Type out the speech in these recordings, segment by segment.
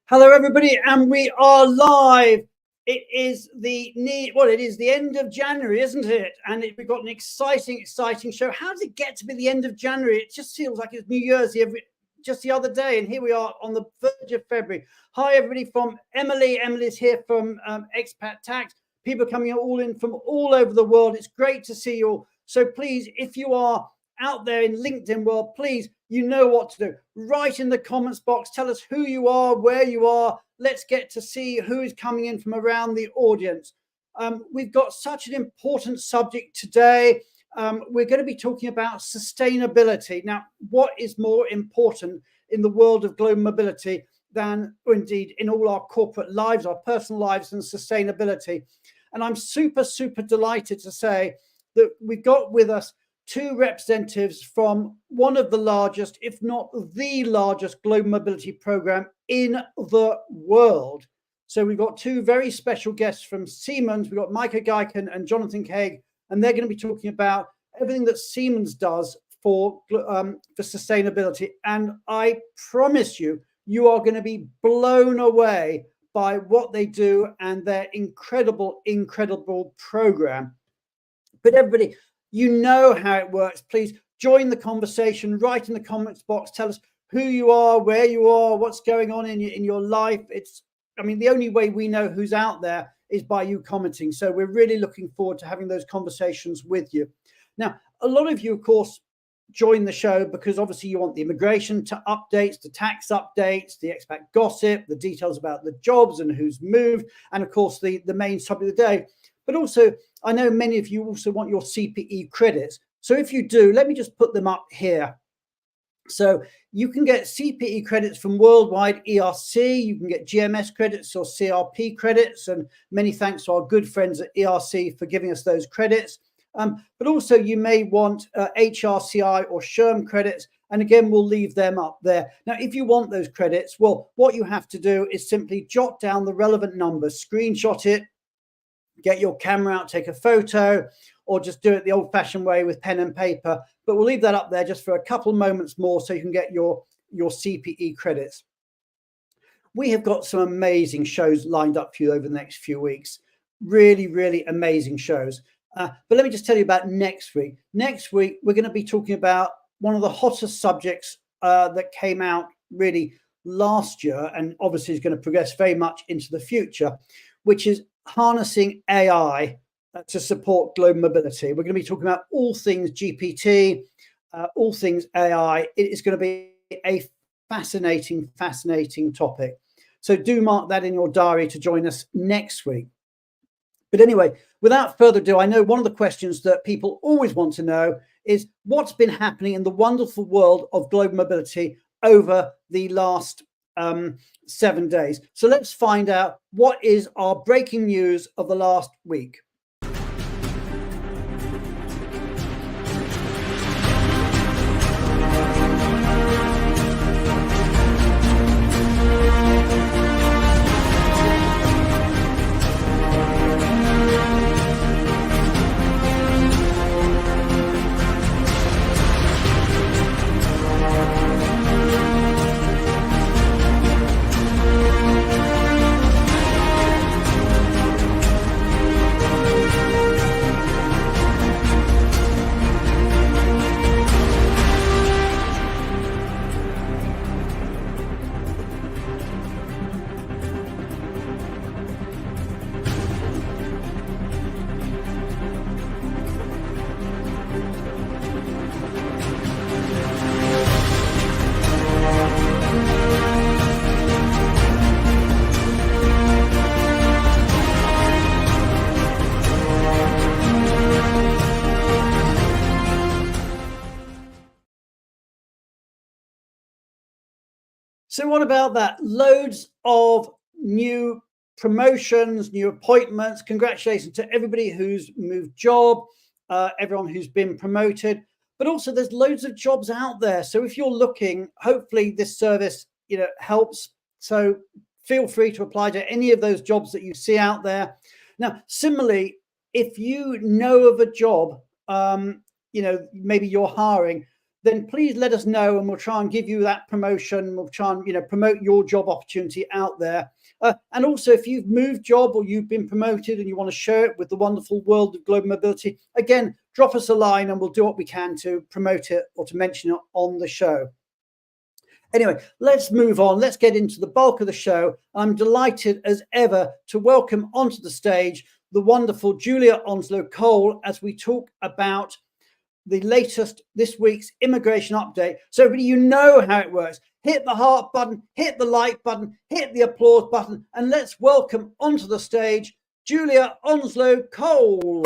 Hello, everybody, and we are live. It is the end of January, isn't it? And we've got an exciting show. How does it get to be the end of January? It just feels like it's New Year's just the other day, and here we are on the verge of February. Hi, everybody, from Emily. Emily's here from Expat Tax. People coming in from all over the world. It's great to see you all. So please, if you are out there in LinkedIn world, please, you know what to do. Write in the comments box, tell us who you are, where you are. Let's get to see who is coming in from around the audience. We've got such an important subject today. We're going to be talking about sustainability. Now, what is more important in the world of global mobility than, or indeed in all our corporate lives, our personal lives, and sustainability? And I'm super delighted to say that we've got with us two representatives from one of the largest, if not the largest, global mobility program in the world. So we've got two very special guests from Siemens. We've got Meike Geiken and Jonathan Keag, and they're going to be talking about everything that Siemens does for sustainability. And I promise you, you are going to be blown away by what they do and their incredible program. But everybody, you know how it works. Please join the conversation. Write in the comments box. Tell us who you are, where you are, what's going on in your life. The only way we know who's out there is by you commenting. So we're really looking forward to having those conversations with you. Now, a lot of you, of course, join the show because obviously you want the immigration updates, the tax updates, the expat gossip, the details about the jobs and who's moved, and of course the main topic of the day. But also, I know many of you also want your CPE credits. So if you do, let me just put them up here. So you can get CPE credits from Worldwide ERC. You can get GMS credits or CRP credits. And many thanks to our good friends at ERC for giving us those credits. But also you may want HRCI or SHRM credits. And again, we'll leave them up there. Now, if you want those credits, well, what you have to do is simply jot down the relevant numbers, screenshot it, get your camera out, take a photo, or just do it the old-fashioned way with pen and paper. But we'll leave that up there just for a couple moments more so you can get your CPE credits. We have got some amazing shows lined up for you over the next few weeks. Really amazing shows. But let me just tell you about next week. Next week, we're going to be talking about one of the hottest subjects that came out really last year and obviously is going to progress very much into the future, which is harnessing AI to support global mobility. We're going to be talking about all things GPT, all things AI. It is going to be a fascinating topic. So do mark that in your diary to join us next week. But anyway, without further ado, I know one of the questions that people always want to know is what's been happening in the wonderful world of global mobility over the last 7 days. So let's find out what is our breaking news of the last week. So what about that? Loads of new promotions, new appointments. Congratulations to everybody who's moved job, everyone who's been promoted. But also there's loads of jobs out there. So if you're looking, hopefully this service, helps. So feel free to apply to any of those jobs that you see out there. Now, similarly, if you know of a job, maybe you're hiring, then please let us know, and we'll try and give you that promotion. We'll try and promote your job opportunity out there. And also, if you've moved job or you've been promoted and you want to share it with the wonderful world of global mobility, again, drop us a line and we'll do what we can to promote it or to mention it on the show. Anyway, let's move on. Let's get into the bulk of the show. I'm delighted as ever to welcome onto the stage the wonderful Julia Onslow-Cole as we talk about the latest, this week's immigration update. So everybody, you know how it works. Hit the heart button, hit the like button, hit the applause button, and let's welcome onto the stage Julia Onslow-Cole.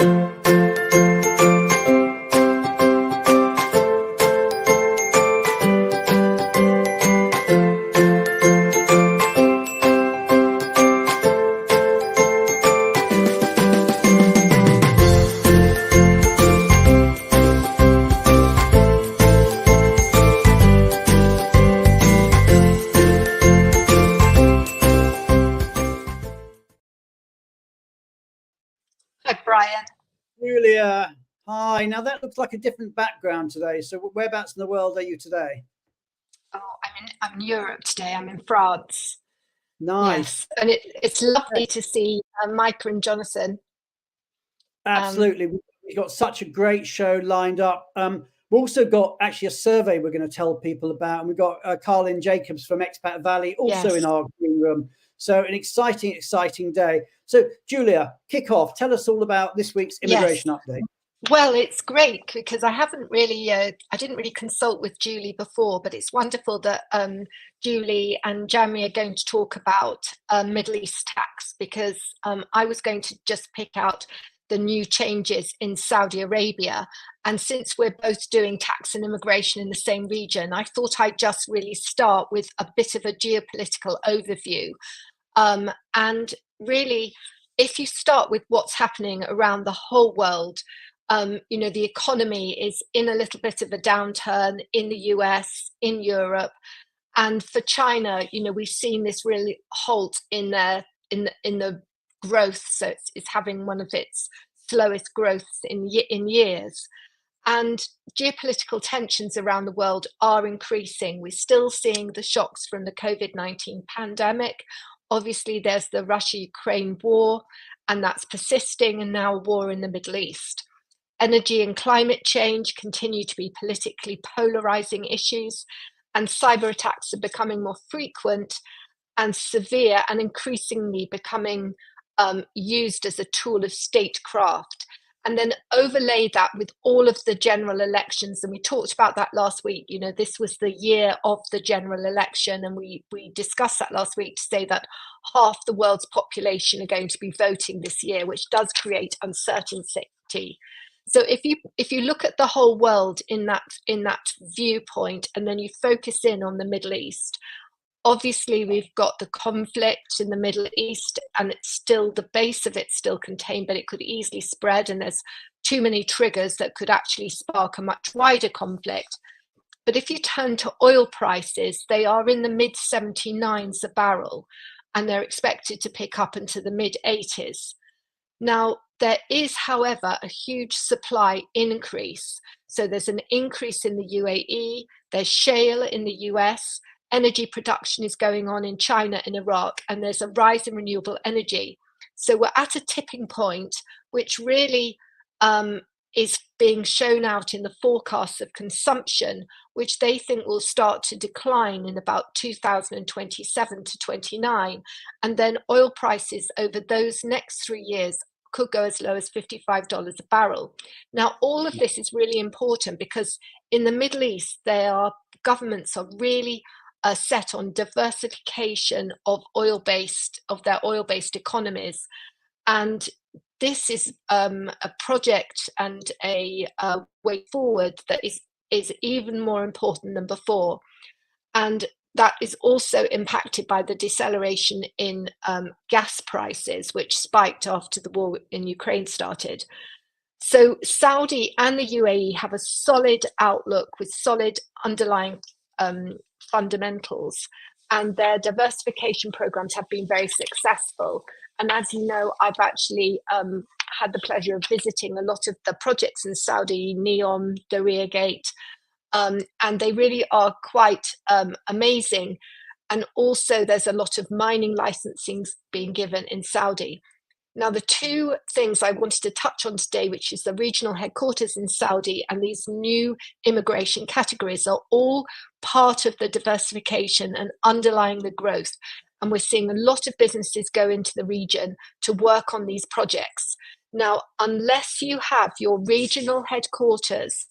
Brian. Julia, hi. Now that looks like a different background today. So whereabouts in the world are you today? Oh, I'm in Europe today. I'm in France. Nice. Yes. And it's lovely to see Meike and Jonathan. Absolutely. We've got such a great show lined up. We've also got actually a survey we're going to tell people about. And we've got Carlin Jacobs from Expat Valley also in our green room. So an exciting, exciting day. So Julia, kick off. Tell us all about this week's immigration update. Well, it's great because I didn't really consult with Julie before, but it's wonderful that Julie and Jamie are going to talk about Middle East tax, because I was going to just pick out the new changes in Saudi Arabia. And since we're both doing tax and immigration in the same region, I thought I'd just really start with a bit of a geopolitical overview. And really, if you start with what's happening around the whole world, the economy is in a little bit of a downturn in the US, in Europe, and for China, we've seen this really halt in the growth. So it's having one of its slowest growths in years. And geopolitical tensions around the world are increasing. We're still seeing the shocks from the COVID-19 pandemic. Obviously, there's the Russia-Ukraine war, and that's persisting, and now a war in the Middle East. Energy and climate change continue to be politically polarizing issues, and cyber attacks are becoming more frequent and severe, and increasingly becoming used as a tool of statecraft. And then overlay that with all of the general elections, and we talked about that last week. This was the year of the general election, and we discussed that last week to say that half the world's population are going to be voting this year, which does create uncertainty. So if you look at the whole world in that viewpoint, and then you focus in on the Middle East, obviously we've got the conflict in the Middle East, and it's still, the base of it's still contained, but it could easily spread, and there's too many triggers that could actually spark a much wider conflict. But if you turn to oil prices, they are in the mid 79s a barrel, and they're expected to pick up into the mid 80s. Now, there is, however, a huge supply increase. So there's an increase in the UAE, there's shale in the US, energy production is going on in China and Iraq, and there's a rise in renewable energy. So we're at a tipping point, which really is being shown out in the forecasts of consumption, which they think will start to decline in about 2027 to 29. And then oil prices over those next 3 years could go as low as $55 a barrel. Now, all of this is really important because in the Middle East, governments are really set on diversification of their oil-based economies, and this is a project and a way forward that is even more important than before, and that is also impacted by the deceleration in gas prices, which spiked after the war in Ukraine started. So Saudi and the UAE have a solid outlook with solid underlying fundamentals, and their diversification programs have been very successful. And as you know, I've actually had the pleasure of visiting a lot of the projects in Saudi, NEOM, Darija Gate, and they really are quite amazing. And also there's a lot of mining licensing being given in Saudi. Now, the two things I wanted to touch on today, which is the regional headquarters in Saudi and these new immigration categories, are all part of the diversification and underlying the growth. And we're seeing a lot of businesses go into the region to work on these projects. Now, unless you have your regional headquarters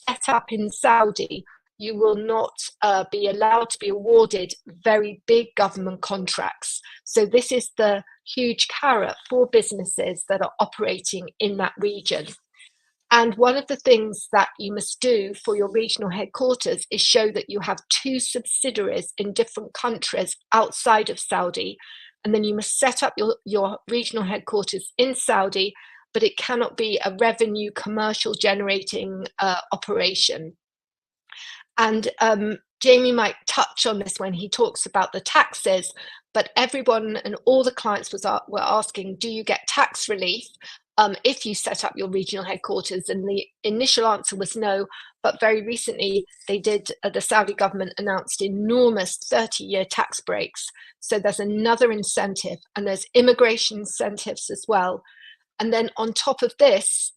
set up in Saudi, you will not be allowed to be awarded very big government contracts. So this is the huge carrot for businesses that are operating in that region. And one of the things that you must do for your regional headquarters is show that you have 2 subsidiaries in different countries outside of Saudi. And then you must set up your regional headquarters in Saudi, but it cannot be a revenue commercial generating operation. And Jamie might touch on this when he talks about the taxes, but everyone and all the clients were asking, do you get tax relief if you set up your regional headquarters? And the initial answer was no, but very recently they did, the Saudi government announced enormous 30-year tax breaks. So there's another incentive, and there's immigration incentives as well. And then on top of this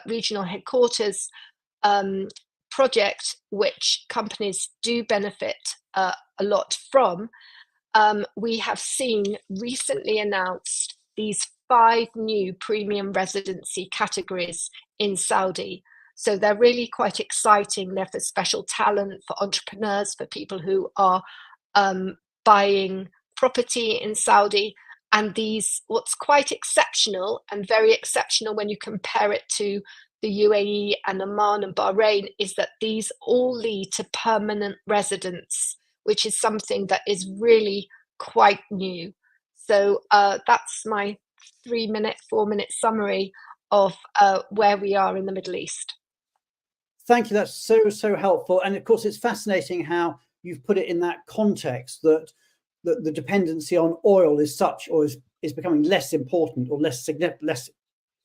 regional headquarters project, which companies do benefit a lot from, we have seen recently announced these 5 new premium residency categories in Saudi. So they're really quite exciting. They're for special talent, for entrepreneurs, for people who are buying property in Saudi. And these, what's quite exceptional and very exceptional when you compare it to the UAE and Oman and Bahrain, is that these all lead to permanent residence, which is something that is really quite new. So that's my 4-minute summary of where we are in the Middle East. Thank you. That's so helpful. And of course, it's fascinating how you've put it in that context, that the dependency on oil is such, or is becoming less important or less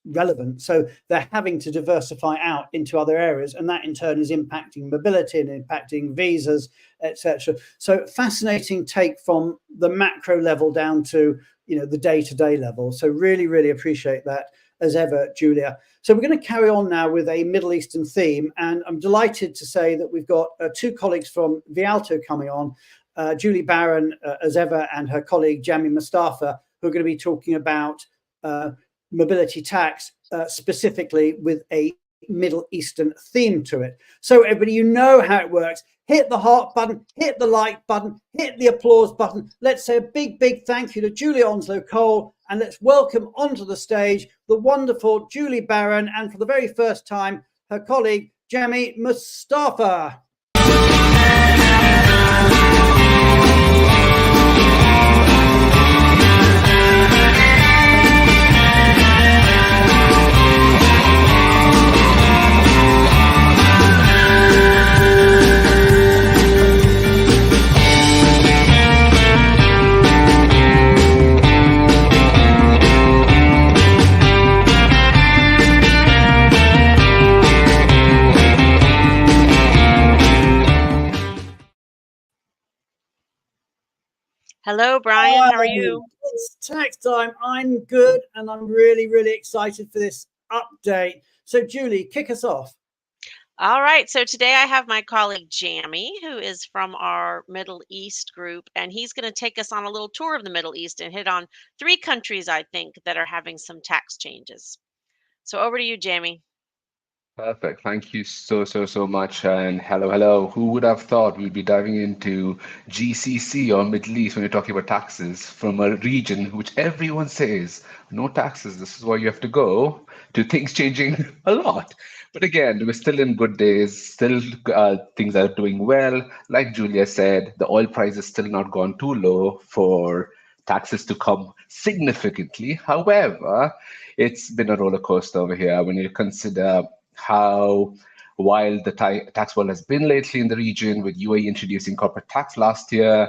relevant. So they're having to diversify out into other areas, and that in turn is impacting mobility and impacting visas, etc. So fascinating take from the macro level down to the day-to-day level. So really appreciate that as ever, Julia. So we're going to carry on now with a Middle Eastern theme, and I'm delighted to say that we've got 2 colleagues from Vialto coming on, Julie Barron as ever, and her colleague Jami Mustafa, who are going to be talking about mobility tax, specifically with a Middle Eastern theme to it. So everybody, you know how it works. Hit the heart button, hit the like button, hit the applause button. Let's say a big thank you to Julia Onslow-Cole, and let's welcome onto the stage the wonderful Julie Barron, and for the very first time, her colleague Jami Mustafa. Hello, Brian. How are you? It's tax time. I'm good, and I'm really excited for this update. So, Julie, kick us off. All right. So today I have my colleague Jami, who is from our Middle East group, and he's going to take us on a little tour of the Middle East and hit on 3 countries, I think, that are having some tax changes. So over to you, Jami. Perfect. Thank you so much. And hello. Who would have thought we'd be diving into GCC or Middle East when you're talking about taxes from a region which everyone says, no taxes, this is where you have to go, to things changing a lot. But again, we're still in good days, still things are doing well. Like Julia said, the oil price has still not gone too low for taxes to come significantly. However, it's been a roller coaster over here when you consider how wild the tax world has been lately in the region, with UAE introducing corporate tax last year.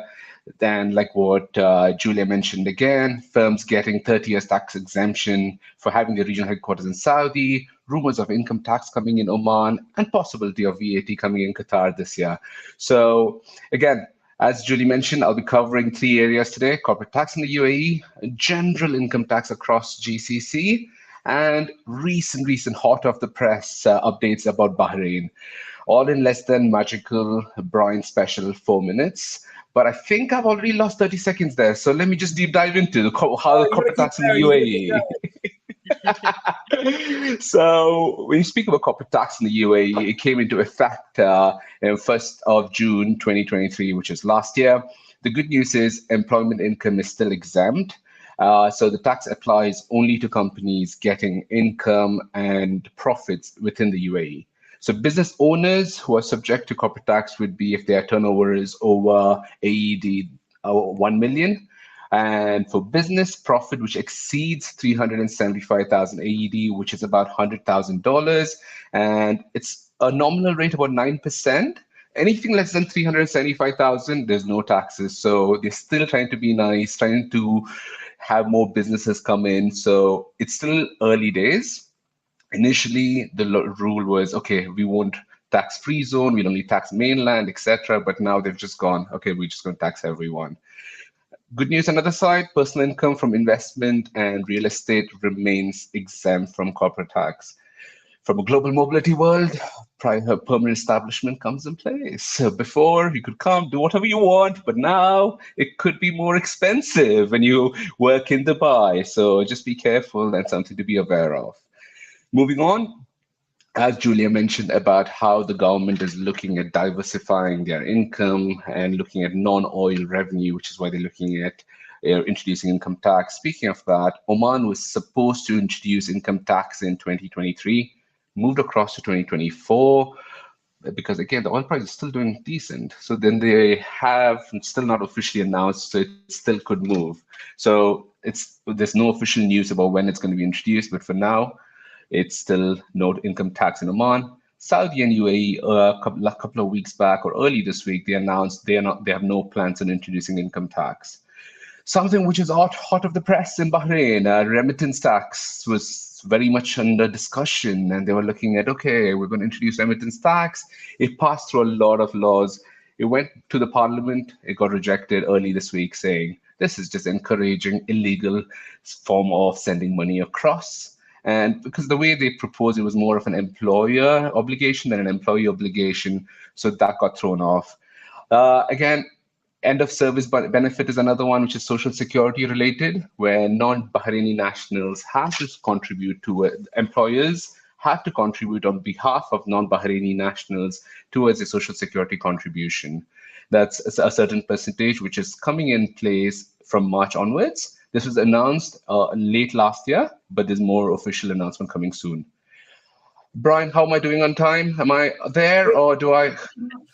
Then, like what Julia mentioned again, firms getting 30 years tax exemption for having their regional headquarters in Saudi, rumors of income tax coming in Oman, and possibility of VAT coming in Qatar this year. So again, as Julie mentioned, I'll be covering 3 areas today: corporate tax in the UAE, general income tax across GCC, and recent hot off the press updates about Bahrain. All in less than magical Brian special 4 minutes. But I think I've already lost 30 seconds there. So let me just deep dive into how the corporate tax in the UAE. So when you speak about corporate tax in the UAE, it came into effect on 1st of June 2023, which is last year. The good news is employment income is still exempt. So the tax applies only to companies getting income and profits within the UAE. So business owners who are subject to corporate tax would be if their turnover is over AED 1 million. And for business profit, which exceeds 375,000 AED, which is about $100,000, and it's a nominal rate about 9%. Anything less than 375,000, there's no taxes. So they're still trying to be nice, trying to have more businesses come in. So it's still early days. Initially, the rule was, okay, we won't tax free zone, we'll only tax mainland, etc. But now they've just gone, okay, we're just going to tax everyone. Good news on the other side, personal income from investment and real estate remains exempt from corporate tax. From a global mobility world, permanent establishment comes in place. So before, you could come, do whatever you want, but now it could be more expensive when you work in Dubai. So just be careful, that's something to be aware of. Moving on, as Julia mentioned about how the government is looking at diversifying their income and looking at non-oil revenue, which is why they're looking at introducing income tax. Speaking of that, Oman was supposed to introduce income tax in 2023, moved across to 2024, because again, the oil price is still doing decent. So then they have still not officially announced, so it still could move. So there's no official news about when it's going to be introduced, but for now, it's still no income tax in Oman. Saudi and UAE, a couple of weeks back or early this week, they announced they have no plans on introducing income tax. Something which is hot of the press in Bahrain, remittance tax was very much under discussion, and they were looking at, okay, we're going to introduce remittance tax. It passed through a lot of laws. It went to the parliament. It got rejected early this week, saying this is just encouraging illegal form of sending money across. And because the way they proposed it was more of an employer obligation than an employee obligation, so that got thrown off. Again, end of service benefit is another one, which is social security related, where non-Bahraini nationals have to contribute to employers have to contribute on behalf of non-Bahraini nationals towards a social security contribution. That's a certain percentage, which is coming in place from March onwards. This was announced late last year, but there's more official announcement coming soon. Brian, how am I doing on time? Am I there or do I?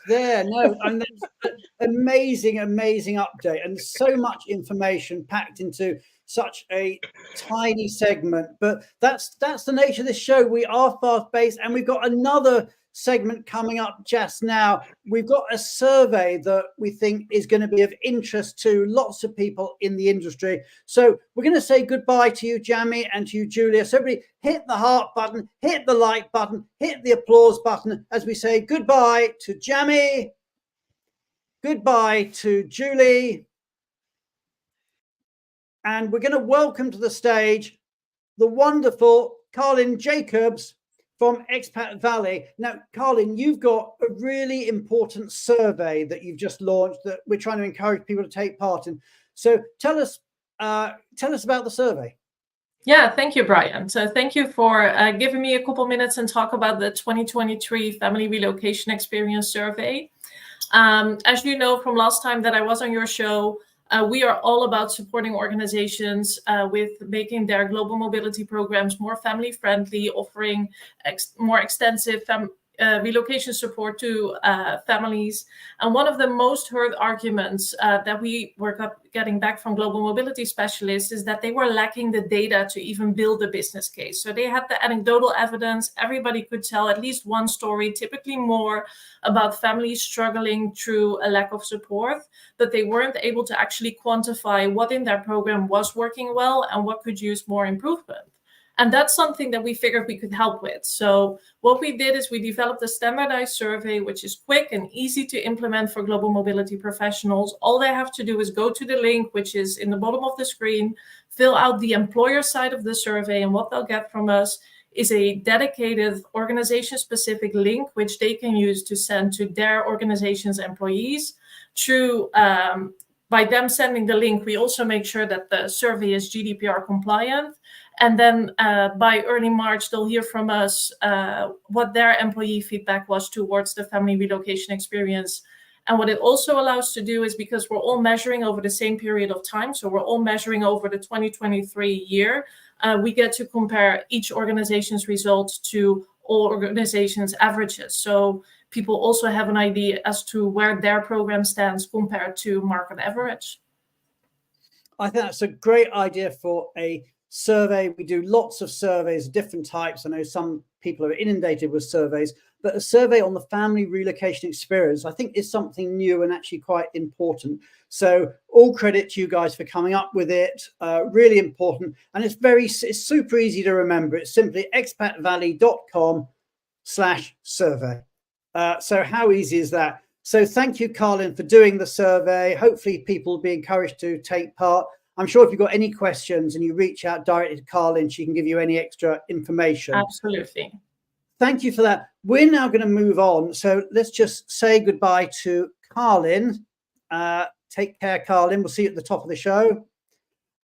There, no, and that's an amazing update, and so much information packed into such a tiny segment. But that's the nature of this show. We are fast-paced, and we've got another segment coming up just now. We've got a survey that we think is going to be of interest to lots of people in the industry. So we're going to say goodbye to you, Jamie, and to you, Julia. So everybody hit the heart button, hit the like button, hit the applause button as we say goodbye to Jamie, goodbye to Julie, and we're going to welcome to the stage the wonderful Carlin Jacobs from Expat Valley. Now, Carlin, you've got a really important survey that you've just launched that we're trying to encourage people to take part in. So tell us about the survey. Yeah, thank you, Brian. So thank you for giving me a couple minutes and talk about the 2023 Family Relocation Experience Survey. As you know from last time that I was on your show, we are all about supporting organizations with making their global mobility programs more family-friendly, offering more extensive relocation support to families. And one of the most heard arguments that we were getting back from global mobility specialists is that they were lacking the data to even build a business case. So they had the anecdotal evidence. Everybody could tell at least one story, typically more about families struggling through a lack of support, but they weren't able to actually quantify what in their program was working well and what could use more improvement. And that's something that we figured we could help with. So what we did is we developed a standardized survey, which is quick and easy to implement for global mobility professionals. All they have to do is go to the link, which is in the bottom of the screen, fill out the employer side of the survey, and what they'll get from us is a dedicated organization-specific link, which they can use to send to their organization's employees. By them sending the link, we also make sure that the survey is GDPR compliant. And then by early March, they'll hear from us what their employee feedback was towards the family relocation experience. And what it also allows to do is, because we're all measuring over the same period of time, so we're all measuring over the 2023 year, we get to compare each organization's results to all organizations' averages. So people also have an idea as to where their program stands compared to market average. I think that's a great idea for a survey. We do lots of surveys, different types. I know some people are inundated with surveys, but a survey on the family relocation experience, I think, is something new and actually quite important. So all credit to you guys for coming up with it. Really important. And it's super easy to remember. It's simply expatvalley.com/survey. So how easy is that? So thank you, Carlin, for doing the survey. Hopefully people will be encouraged to take part. I'm sure if you've got any questions and you reach out directly to Carlin, she can give you any extra information. Absolutely. Thank you for that. We're now going to move on. So let's just say goodbye to Carlin. Take care, Carlin. We'll see you at the top of the show.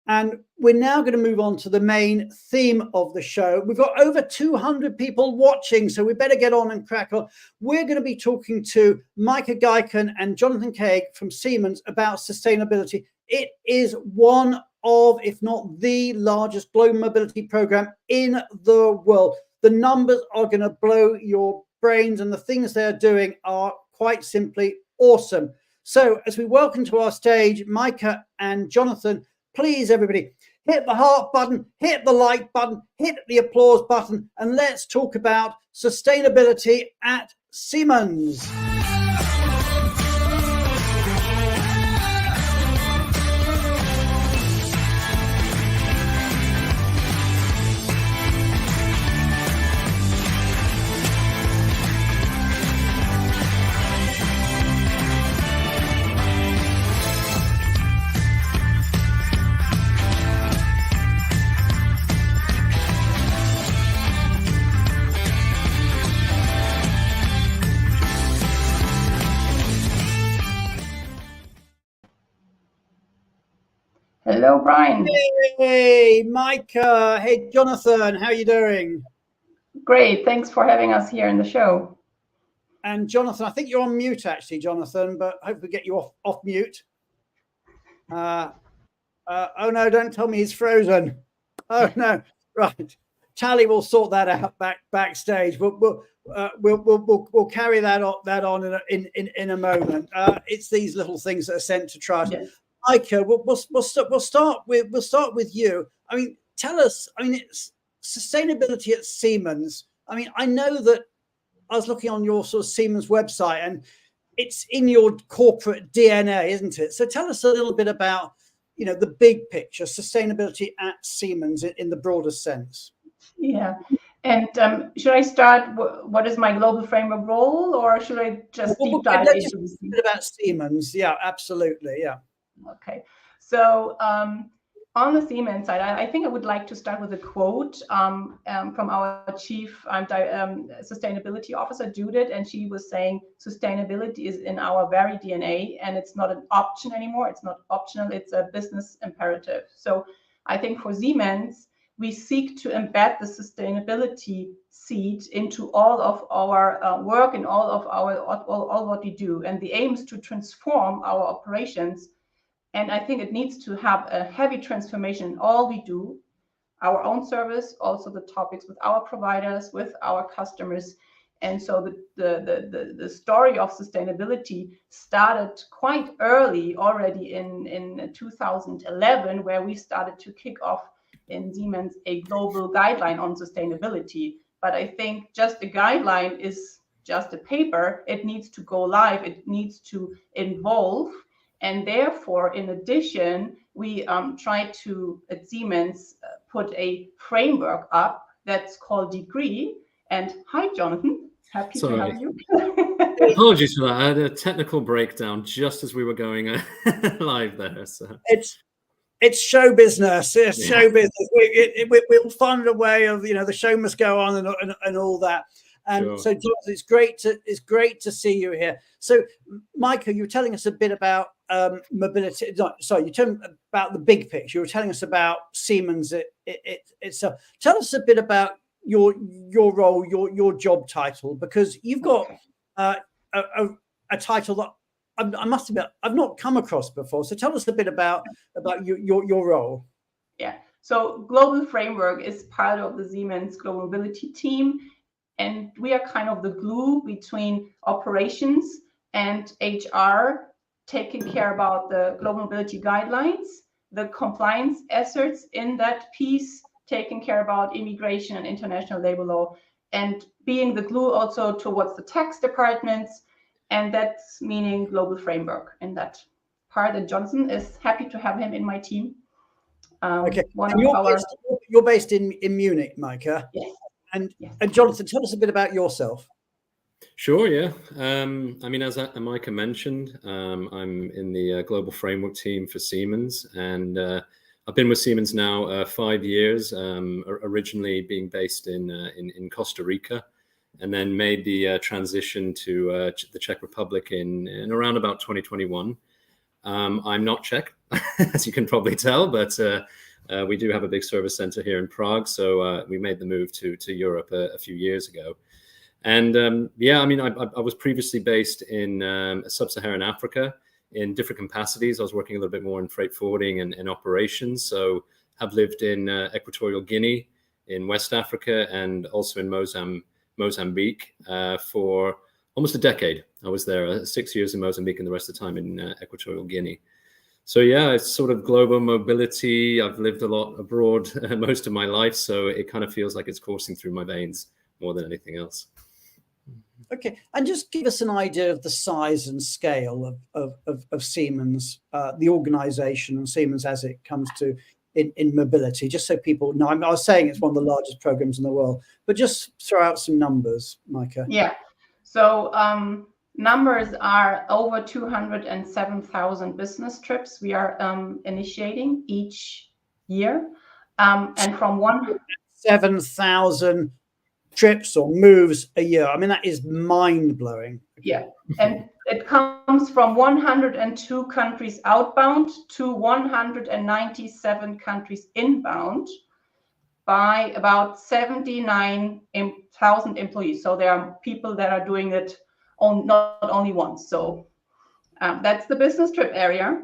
And we're now going to move on to the main theme of the show. We've got over 200 people watching, so we better get on and crack on. We're going to be talking to Meike Geiken and Jonathan Keag from Siemens about sustainability. It is one of, if not the largest global mobility program in the world. The numbers are going to blow your brains, and the things they're doing are quite simply awesome. So as we welcome to our stage Meike and Jonathan, please, everybody, hit the heart button, hit the like button, hit the applause button, and let's talk about sustainability at Siemens. Hello, Brian. Hey, Meike. Hey, Jonathan. How are you doing? Great. Thanks for having us here in the show. And Jonathan, I think you're on mute, actually, Jonathan, but hope we get you off mute. Oh, no, don't tell me he's frozen. Oh, no. Right. Tally will sort that out backstage. We'll carry that on in a moment. It's these little things that are sent to try. Yes. Meike, we'll start with you. I mean, tell us. I mean, it's sustainability at Siemens. I mean, I know that I was looking on your sort of Siemens website, and it's in your corporate DNA, isn't it? So tell us a little bit about, the big picture, sustainability at Siemens in the broader sense. Yeah. And should I start? What is my global framework role, or should I just deep dive into this? A bit about Siemens. Yeah, absolutely. Yeah. Okay. So on the Siemens side, I think I would like to start with a quote from our chief sustainability officer, Judith, and she was saying sustainability is in our very DNA, and it's not an option anymore. It's not optional. It's a business imperative. So I think for Siemens, we seek to embed the sustainability seed into all of our work and all what we do. And the aim is to transform our operations. And I think it needs to have a heavy transformation in all we do, our own service, also the topics with our providers, with our customers. And so the story of sustainability started quite early, already in 2011, where we started to kick off in Siemens a global guideline on sustainability. But I think just a guideline is just a paper. It needs to go live. It needs to evolve. And therefore, in addition, we try to, at Siemens, put a framework up that's called Degree. And hi, Jonathan. Happy to have you. Apologies for that. I had a technical breakdown just as we were going live there. So it's show business. It's show business. We'll find a way of, the show must go on and all that. And sure. So, Jonathan, it's great to see you here. So, Meike, you were telling us a bit about mobility. Sorry, you told me about the big picture. You were telling us about Siemens itself. Tell us a bit about your role, your job title, because you've got a title that I must admit I've not come across before. So tell us a bit about your role. Yeah. So Global Framework is part of the Siemens Global Mobility team, and we are kind of the glue between operations and HR, taking care about the global mobility guidelines, the compliance efforts in that piece, taking care about immigration and international labor law, and being the glue also towards the tax departments. And that's meaning Global Framework in that part. And Johnson is happy to have him in my team. Okay. You're based in Munich, Meike. Yes. And Jonathan, tell us a bit about yourself. Sure, yeah. I mean, as Meike mentioned, I'm in the Global Framework team for Siemens, and I've been with Siemens now 5 years, originally being based in Costa Rica, and then made the transition to the Czech Republic in around about 2021. I'm not Czech, as you can probably tell, but we do have a big service center here in Prague, so we made the move to Europe a few years ago. And yeah, I mean, I was previously based in sub-Saharan Africa in different capacities. I was working a little bit more in freight forwarding and operations. So have lived in Equatorial Guinea, in West Africa, and also in Mozambique for almost a decade. I was there 6 years in Mozambique and the rest of the time in Equatorial Guinea. So yeah, it's sort of global mobility. I've lived a lot abroad most of my life, so it kind of feels like it's coursing through my veins more than anything else. Okay, and just give us an idea of the size and scale of Siemens, the organization, and Siemens as it comes to in mobility, just so people know. I was saying it's one of the largest programs in the world, but just throw out some numbers, Meike. Yeah, so numbers are over 207,000 business trips we are initiating each year, and from 7,000 trips or moves a year. I mean, that is mind-blowing. Yeah, and it comes from 102 countries outbound to 197 countries inbound by about 79,000 employees. So there are people that are doing it not only once. So that's the business trip area.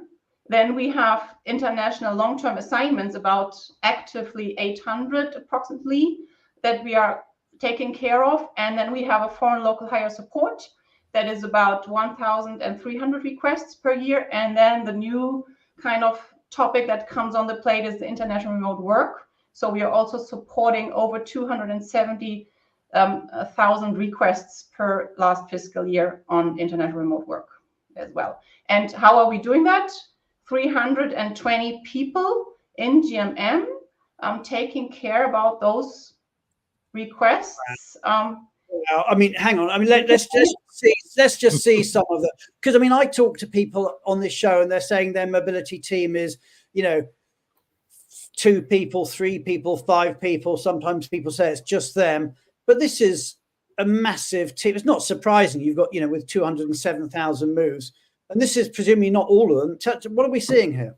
Then we have international long-term assignments, about actively 800 approximately, that we are taking care of. And then we have a foreign local hire support that is about 1,300 requests per year. And then the new kind of topic that comes on the plate is the international remote work. So we are also supporting over 270,000 requests per last fiscal year on international remote work as well. And how are we doing that? 320 people in GMM taking care about those requests. I mean, hang on. I mean, let's just see some of them, because I mean, I talk to people on this show and they're saying their mobility team is, 2 people, 3 people, 5 people. Sometimes people say it's just them, but this is a massive team. It's not surprising you've got, with 207,000 moves, and this is presumably not all of them. What are we seeing here?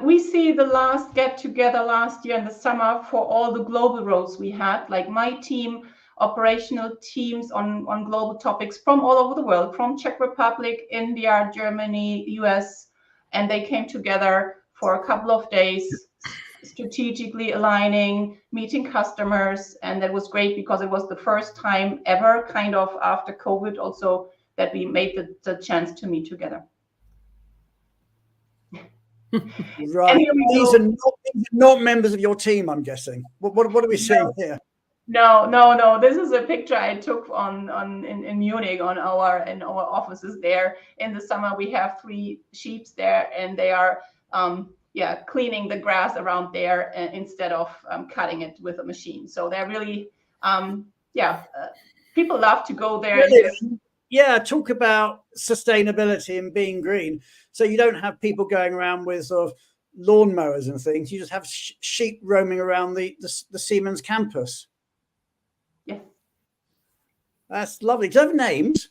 We see the last get together last year in the summer for all the global roles we had, like my team, operational teams on global topics from all over the world, from Czech Republic, India, Germany, US, and they came together for a couple of days, strategically aligning, meeting customers, and that was great because it was the first time ever, kind of after COVID also, that we made the chance to meet together. Right. These are not members of your team, I'm guessing. What are we seeing here? No. This is a picture I took in Munich in our offices there. In the summer, we have 3 sheeps there, and they are cleaning the grass around there instead of cutting it with a machine. So they're really, people love to go there. Really? Yeah, talk about sustainability and being green. So you don't have people going around with sort of lawnmowers and things. You just have sheep roaming around the Siemens campus. Yes. That's lovely. Do you have names?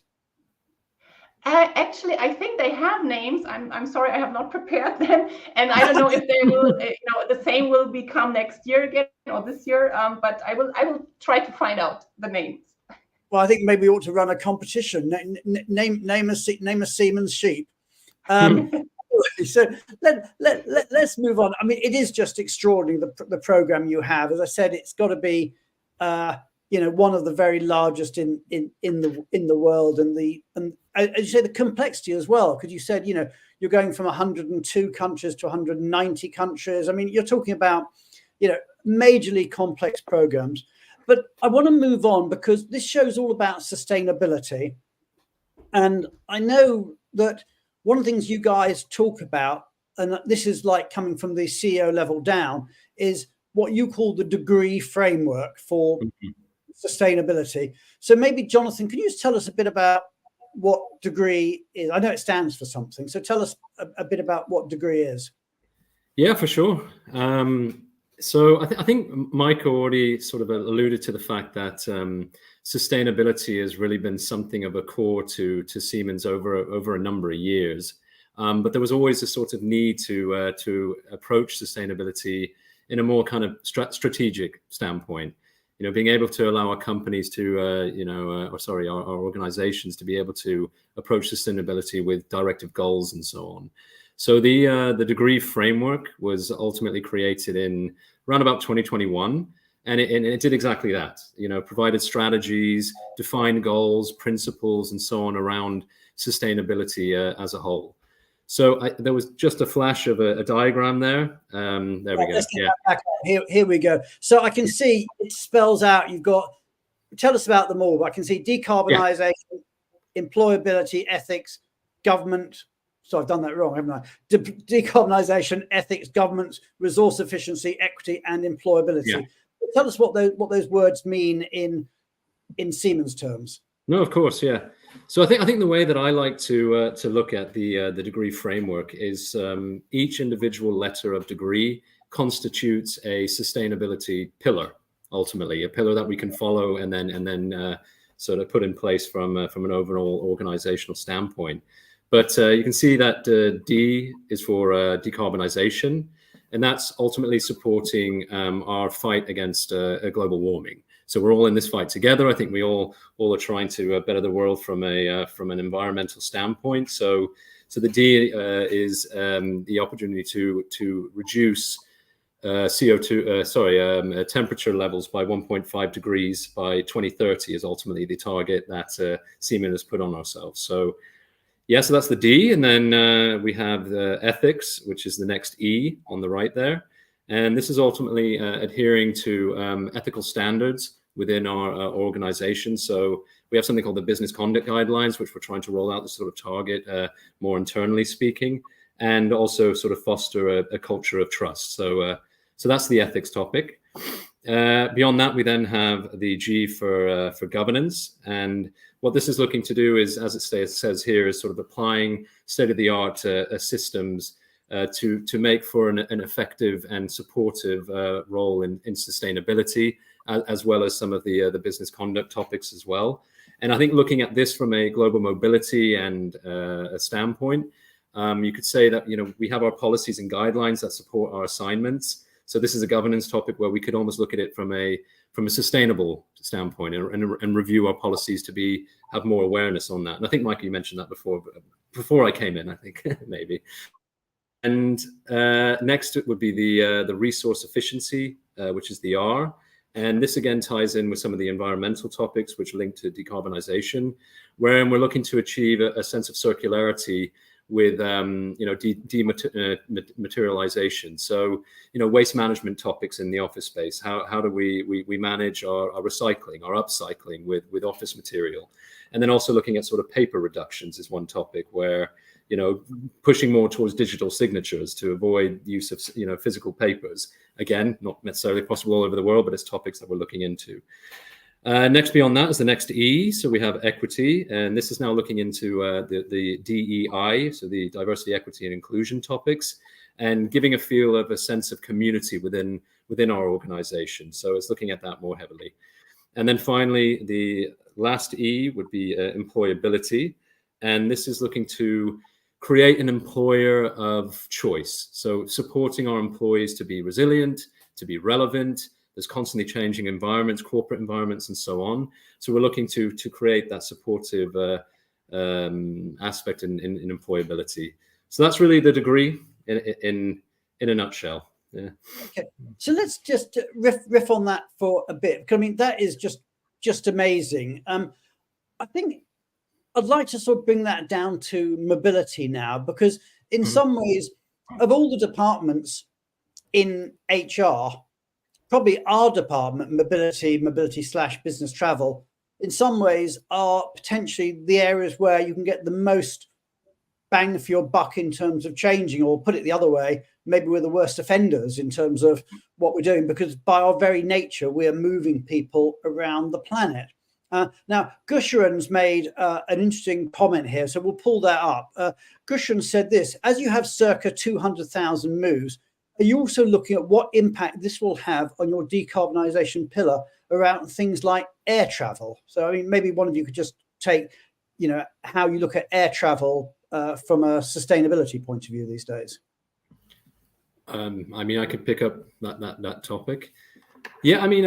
Actually, I think they have names. I'm sorry, I have not prepared them, and I don't know if they will. The same will become next year again or this year. But I will try to find out the names. Well, I think maybe we ought to run a competition. Name a Siemens sheep. So let's move on. I mean, it is just extraordinary, the program you have. As I said, it's got to be one of the very largest in the world, and as you say, the complexity as well, because you said you're going from 102 countries to 190 countries. I mean, you're talking about majorly complex programs. But I want to move on because this show's all about sustainability, and I know that one of the things you guys talk about, and this is like coming from the CEO level down, is what you call the degree framework for sustainability. So maybe, Jonathan, can you just tell us a bit about what degree is? I know it stands for something. So tell us a bit about what degree is. Yeah, for sure. So I think Meike already sort of alluded to the fact that sustainability has really been something of a core to Siemens over a number of years. But there was always a sort of need to approach sustainability in a more kind of strategic standpoint. Being able to allow our companies to, our organizations to be able to approach sustainability with directive goals and so on. So the degree framework was ultimately created in around about 2021, and it did exactly that. Provided strategies, defined goals, principles, and so on around sustainability as a whole. So there was just a flash of a diagram there. There we go. Yeah. Here we go. So I can see it spells out. You've got. Tell us about them all. I can see decarbonization, employability, ethics, government. So I've done that wrong, haven't I? Decarbonization, ethics, governance, resource efficiency, equity, and employability. Yeah. Tell us what those words mean in Siemens terms. No, of course, yeah. So I think the way that I like to look at the degree framework is each individual letter of degree constitutes a sustainability pillar. Ultimately, a pillar that we can follow and then sort of put in place from an overall organizational standpoint. But you can see that D is for decarbonization, and that's ultimately supporting our fight against global warming. So we're all in this fight together. I think we all are trying to better the world from an environmental standpoint. So the D is the opportunity to reduce CO2 temperature levels by 1.5 degrees by 2030 is ultimately the target that Siemens has put on ourselves. So that's the D, and then we have the ethics, which is the next E on the right there. And this is ultimately adhering to ethical standards within our organization. So we have something called the business conduct guidelines, which we're trying to roll out to sort of target more internally speaking, and also sort of foster a culture of trust. So that's the ethics topic. Beyond that, we then have the G for governance. And what this is looking to do is, as it says here, is sort of applying state-of-the-art systems to make for an effective and supportive role in sustainability, as well as some of the business conduct topics as well. And I think looking at this from a global mobility and a standpoint, you could say that we have our policies and guidelines that support our assignments. So this is a governance topic where we could almost look at it from a sustainable standpoint and review our policies to have more awareness on that. And I think, Meike, you mentioned that before I came in, I think, maybe. And next it would be the resource efficiency, which is the R. And this again ties in with some of the environmental topics which link to decarbonization, wherein we're looking to achieve a sense of circularity with dematerialization. So waste management topics in the office space. How do we manage our recycling, our upcycling with office material, and then also looking at sort of paper reductions is one topic where pushing more towards digital signatures to avoid use of physical papers. Again, not necessarily possible all over the world, but it's topics that we're looking into. Next beyond that is the next E. So we have equity, and this is now looking into the DEI, so the diversity, equity, and inclusion topics, and giving a feel of a sense of community within our organization. So it's looking at that more heavily. And then finally, the last E would be employability, and this is looking to create an employer of choice. So supporting our employees to be resilient, to be relevant. There's constantly changing environments, corporate environments, and so on. So we're looking to create that supportive aspect in employability. So that's really the degree in a nutshell. Yeah. Okay, so let's just riff on that for a bit. I mean, that is just amazing. I think I'd like to sort of bring that down to mobility now, because in some ways, of all the departments in HR, probably our department, mobility/business travel, in some ways are potentially the areas where you can get the most bang for your buck in terms of changing, or put it the other way, maybe we're the worst offenders in terms of what we're doing, because by our very nature, we are moving people around the planet. Now, Gusharan's made an interesting comment here, so we'll pull that up. Gusharan said this: as you have circa 200,000 moves, are you also looking at what impact this will have on your decarbonisation pillar around things like air travel? So, I mean, maybe one of you could just take, how you look at air travel from a sustainability point of view these days. I mean, I could pick up that topic. Yeah, I mean,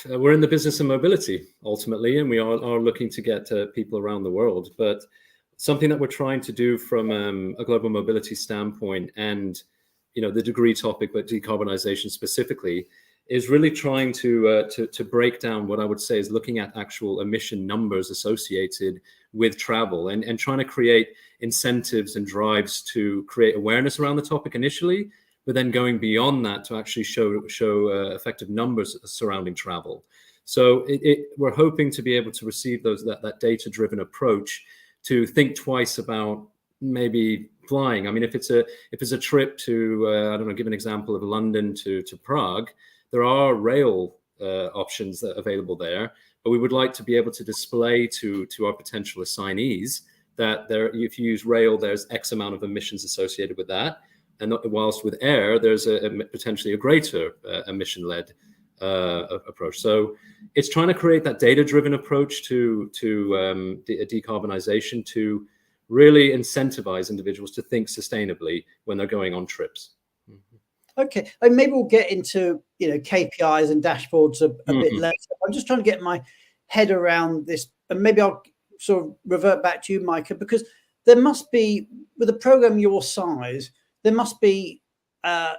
we're in the business of mobility ultimately, and we are looking to get people around the world. But something that we're trying to do from a global mobility standpoint, and the degree topic, but decarbonisation specifically, is really trying to break down what I would say is looking at actual emission numbers associated with travel, and trying to create incentives and drives to create awareness around the topic initially, but then going beyond that to actually show effective numbers surrounding travel. So we're hoping to be able to receive that data-driven approach to think twice about maybe flying. I mean, if it's a trip to I don't know, give an example of London to Prague, there are rail options that are available there, but we would like to be able to display to our potential assignees that if you use rail, there's X amount of emissions associated with that. And whilst with air, there's potentially a greater emission-led approach. So it's trying to create that data-driven approach to decarbonisation, to really incentivize individuals to think sustainably when they're going on trips. Okay, and maybe we'll get into KPIs and dashboards a bit later. I'm just trying to get my head around this, and maybe I'll sort of revert back to you, Meike, because there must be, with a program your size, there must be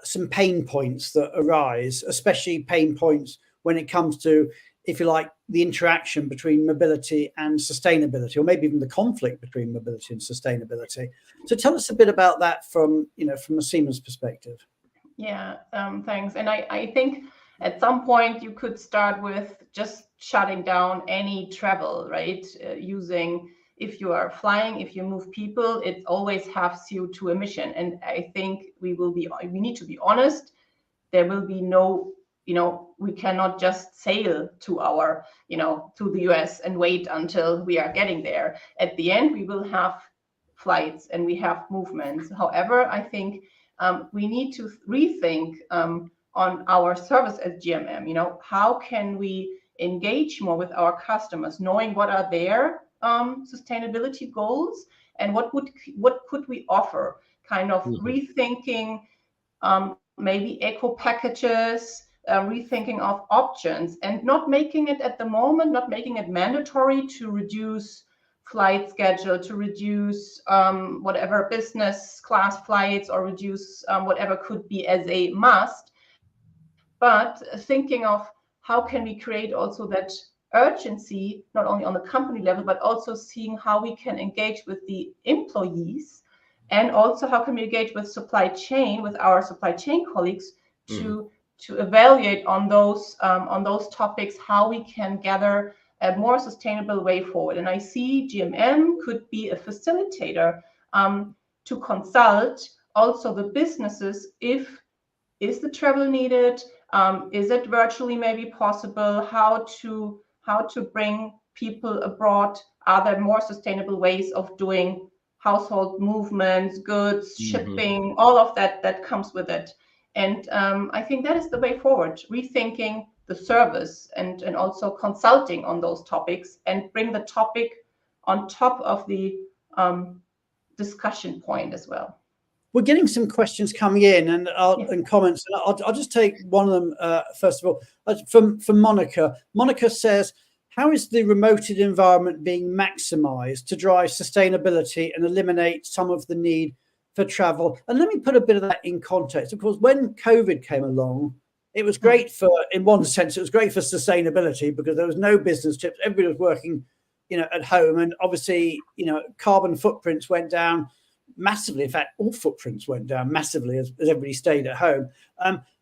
some pain points that arise, especially pain points when it comes to, if you like, the interaction between mobility and sustainability, or maybe even the conflict between mobility and sustainability. So tell us a bit about that from a Siemens perspective. Yeah, thanks. And I think at some point you could start with just shutting down any travel, right? If you are flying, if you move people, it always have CO2 emission. And I think we need to be honest. There will be no, we cannot just sail to to the US and wait until we are getting there. At the end, we will have flights and we have movements. However, I think we need to rethink on our service as GMM. How can we engage more with our customers, knowing what are their sustainability goals and what could we offer? Kind of rethinking maybe eco packages, rethinking of options, and not making it at the moment, not making it mandatory to reduce flight schedule, to reduce whatever business class flights, or reduce whatever could be as a must, but thinking of how can we create also that urgency, not only on the company level, but also seeing how we can engage with the employees, and also how can we engage with supply chain, with our supply chain colleagues to evaluate on those topics, how we can gather a more sustainable way forward. And I see GMM could be a facilitator to consult also the businesses is the travel needed? Is it virtually maybe possible? How to bring people abroad? Are there more sustainable ways of doing household movements, goods, shipping, all of that comes with it? And I think that is the way forward, rethinking the service and also consulting on those topics and bring the topic on top of the discussion point as well. We're getting some questions coming in and comments. And I'll just take one of them first of all. From Monica. Monica says, how is the remoted environment being maximised to drive sustainability and eliminate some of the need for travel? And let me put a bit of that in context. Of course, when COVID came along, it was great for, in one sense, it was great for sustainability because there was no business trips. Everybody was working, at home. And obviously, carbon footprints went down massively. In fact, all footprints went down massively as everybody stayed at home.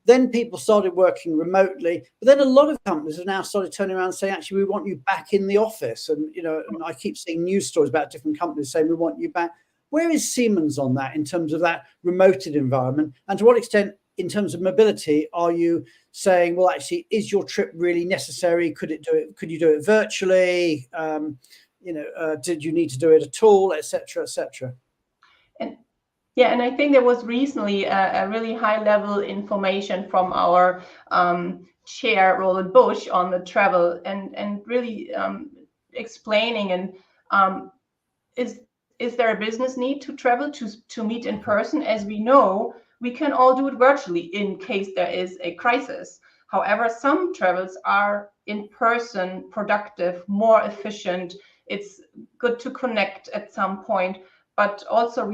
Then people started working remotely, but then a lot of companies have now started turning around and saying, actually, we want you back in the office. And, and I keep seeing news stories about different companies saying, we want you back. Where is Siemens on that in terms of that remoted environment? And to what extent, in terms of mobility, are you saying, well, actually, is your trip really necessary? Could you do it virtually? Did you need to do it at all, et cetera, et cetera? And I think there was recently a really high-level information from our chair, Roland Busch, on the travel and really explaining and is there a business need to travel to meet in person? As we know, we can all do it virtually in case there is a crisis. However, some travels are in person, productive, more efficient. It's good to connect at some point, but also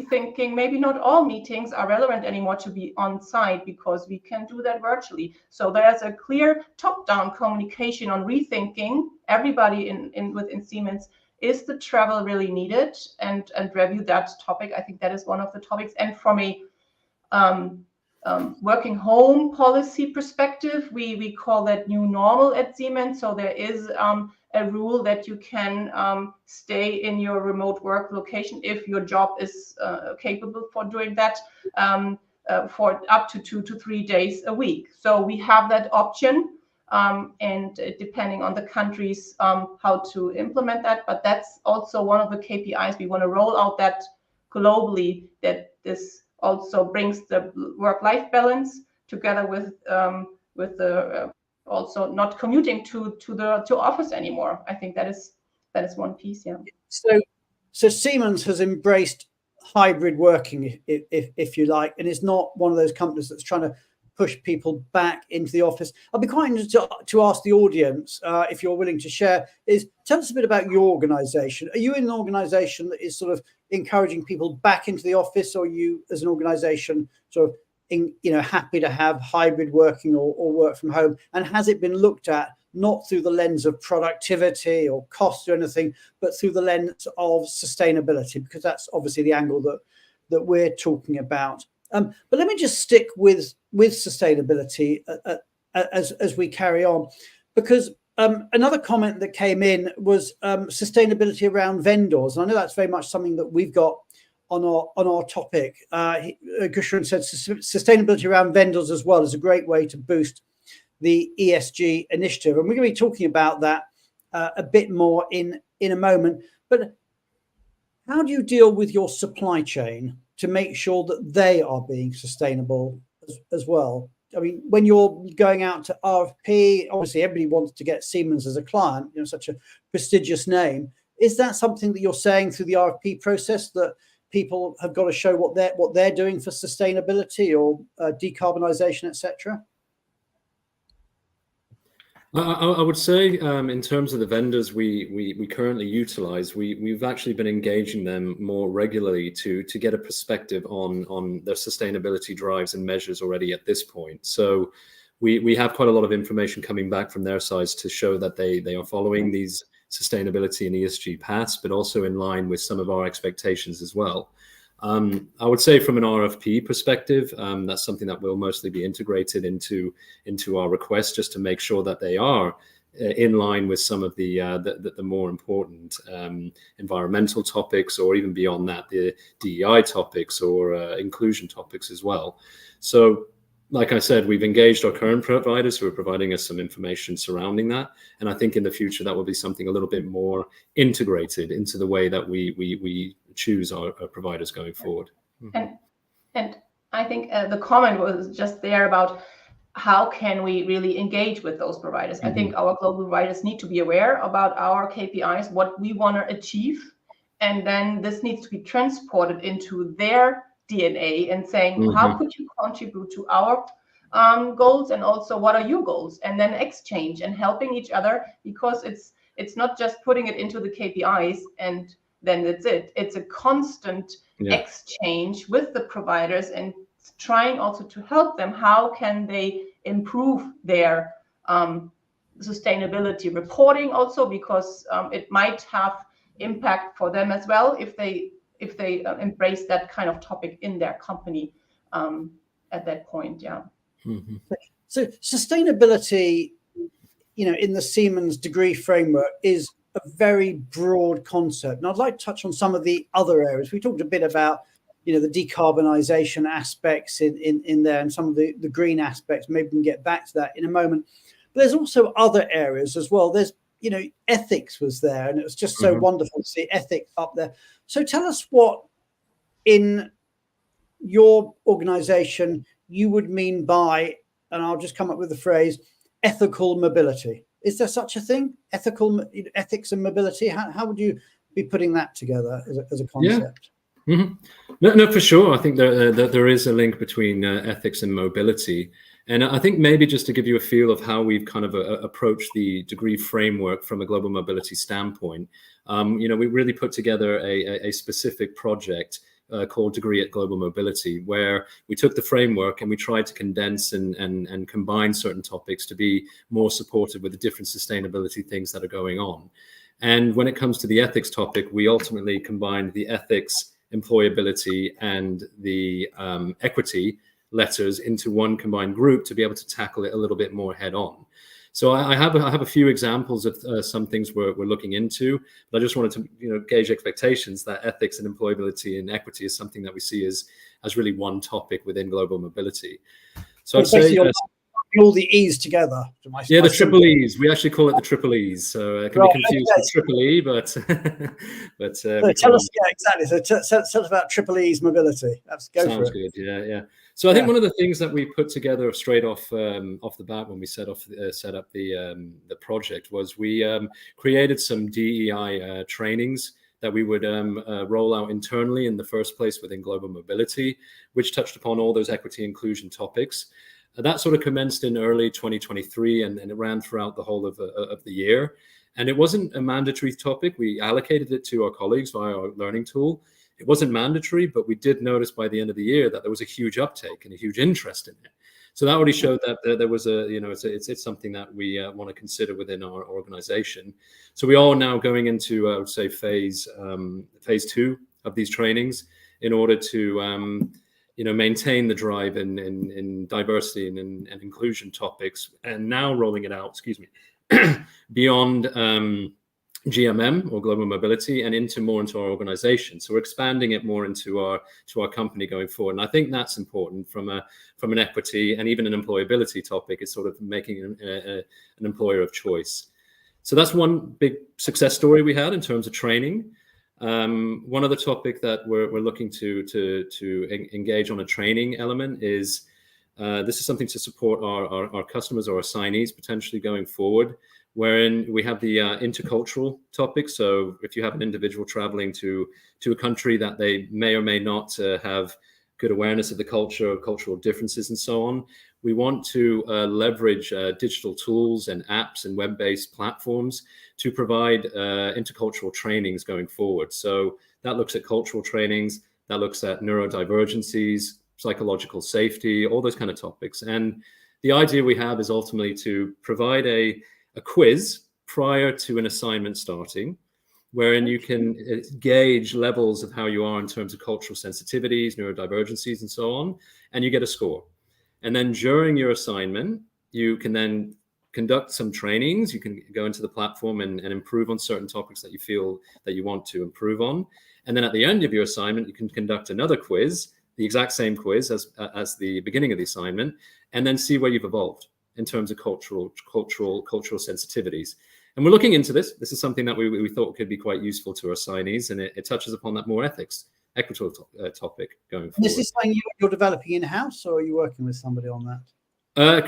thinking maybe not all meetings are relevant anymore to be on site because we can do that virtually. So there's a clear top-down communication on rethinking everybody within Siemens. Is the travel really needed? And review that topic. I think that is one of the topics. And from a working home policy perspective, we call that new normal at Siemens. So there is a rule that you can stay in your remote work location if your job is capable for doing that for up to 2 to 3 days a week. So we have that option, and depending on the countries, how to implement that. But that's also one of the KPIs. We want to roll out that globally, that this also brings the work-life balance together with the also not commuting to office anymore. I think that is one piece. Yeah. So Siemens has embraced hybrid working, if you like, and it's not one of those companies that's trying to push people back into the office. I'd be quite interested to ask the audience, if you're willing to share, is tell us a bit about your organization. Are you in an organization that is sort of encouraging people back into the office, or are you as an organization sort of happy to have hybrid working or work from home? And has it been looked at not through the lens of productivity or cost or anything, but through the lens of sustainability? Because that's obviously the angle that we're talking about. But let me just stick with sustainability as we carry on, because another comment that came in was sustainability around vendors. And I know that's very much something that we've got on our topic. Gushran said sustainability around vendors as well is a great way to boost the ESG initiative. And we're going to be talking about that a bit more in a moment. But how do you deal with your supply chain to make sure that they are being sustainable as well? I mean, when you're going out to RFP, obviously everybody wants to get Siemens as a client, such a prestigious name. Is that something that you're saying through the RFP process, that people have got to show what they're doing for sustainability or decarbonization, etc.? I would say in terms of the vendors we currently utilize, we've actually been engaging them more regularly to get a perspective on their sustainability drives and measures already at this point. So we have quite a lot of information coming back from their sides to show that they are following these sustainability and ESG paths, but also in line with some of our expectations as well. I would say from an RFP perspective, that's something that will mostly be integrated into our request, just to make sure that they are in line with some of the more important environmental topics, or even beyond that, the DEI topics or inclusion topics as well. So, like I said, we've engaged our current providers who are providing us some information surrounding that. And I think in the future, that will be something a little bit more integrated into the way that we choose our providers going forward. And I think the comment was just there about how can we really engage with those providers. I think our global providers need to be aware about our KPIs, what we want to achieve. And then this needs to be transported into their DNA and saying, how could you contribute to our goals, and also what are your goals, and then exchange and helping each other, because it's not just putting it into the KPIs and then that's it. It's a constant exchange with the providers and trying also to help them. How can they improve their sustainability reporting also, because it might have impact for them as well if they embrace that kind of topic in their company at that point. So sustainability, in the Siemens degree framework is a very broad concept. And I'd like to touch on some of the other areas. We talked a bit about, the decarbonization aspects in there, and some of the green aspects. Maybe we can get back to that in a moment. But there's also other areas as well. There's, ethics was there, and it was just so wonderful to see ethics up there. So tell us what, in your organization, you would mean by, and I'll just come up with the phrase, ethical mobility. Is there such a thing? Ethics and mobility? How would you be putting that together as a concept? No, for sure. I think there is a link between ethics and mobility. And I think maybe just to give you a feel of how we've kind of approached the degree framework from a global mobility standpoint, we really put together a specific project called Degree at Global Mobility, where we took the framework and we tried to condense and combine certain topics to be more supportive with the different sustainability things that are going on. And when it comes to the ethics topic, we ultimately combined the ethics, employability, and the equity letters into one combined group to be able to tackle it a little bit more head on. So I have a few examples of some things we're looking into, but I just wanted to gauge expectations that ethics and employability and equity is something that we see as really one topic within global mobility. So I'd say all the E's together. The triple E's. We actually call it the triple E's. So it can be confused with triple E, but so tell us, exactly. So tell us about triple E's mobility. Sounds good. Yeah. So I think one of the things that we put together straight off the bat when we set up the project was we created some DEI trainings that we would roll out internally in the first place within global mobility, which touched upon all those equity inclusion topics. That sort of commenced in early 2023 and it ran throughout the whole of the year. And it wasn't a mandatory topic. We allocated it to our colleagues via our learning tool. It wasn't mandatory, but we did notice by the end of the year that there was a huge uptake and a huge interest in it. So that already showed that there was it's something that we want to consider within our organization. So we are now going into, I would say, phase 2 of these trainings in order to maintain the drive in diversity and inclusion topics, and now rolling it out, beyond GMM or global mobility and into our organization. So we're expanding it more into our company going forward. And I think that's important from an equity and even an employability topic. It's sort of making an employer of choice. So that's one big success story we had in terms of training. One other topic that we're looking to engage on a training element is this is something to support our customers or assignees potentially going forward, wherein we have the intercultural topic. So if you have an individual traveling to a country that they may or may not have good awareness of the culture, cultural differences and so on, we want to leverage digital tools and apps and web-based platforms to provide intercultural trainings going forward. So that looks at cultural trainings, that looks at neurodivergencies, psychological safety, all those kind of topics. And the idea we have is ultimately to provide a quiz prior to an assignment starting, wherein you can gauge levels of how you are in terms of cultural sensitivities, neurodivergencies, and so on, and you get a score. And then during your assignment, you can then conduct some trainings. You can go into the platform and improve on certain topics that you feel that you want to improve on. And then at the end of your assignment, you can conduct another quiz, the exact same quiz as the beginning of the assignment, and then see where you've evolved in terms of cultural sensitivities. And we're looking into this. This is something that we thought could be quite useful to our assignees, and it touches upon that more equitable topic going forward. This is something you're developing in-house, or are you working with somebody on that?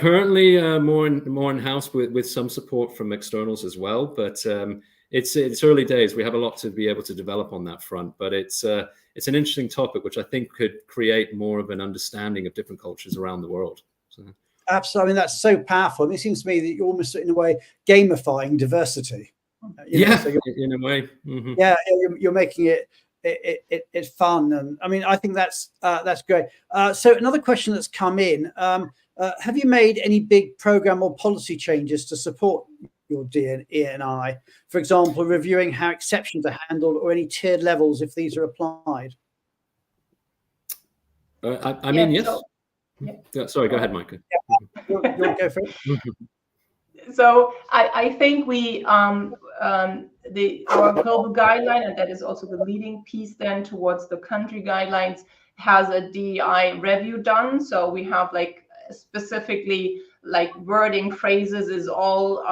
Currently, more in-house with some support from externals as well. But it's early days. We have a lot to be able to develop on that front. But it's an interesting topic, which I think could create more of an understanding of different cultures around the world. So. Absolutely. I mean, that's so powerful. I mean, it seems to me that you're almost, in a way, gamifying diversity. So in a way. Mm-hmm. Yeah, you're making it's fun, and I mean, I think that's great. So another question that's come in: have you made any big program or policy changes to support your D&I? For example, reviewing how exceptions are handled, or any tiered levels if these are applied. I mean, yes. So, yeah. Sorry, go ahead, Meike. Yeah. You'll go for it. So I think we our global guideline, and that is also the leading piece then towards the country guidelines, has a DEI review done. So we have like specifically like wording phrases is all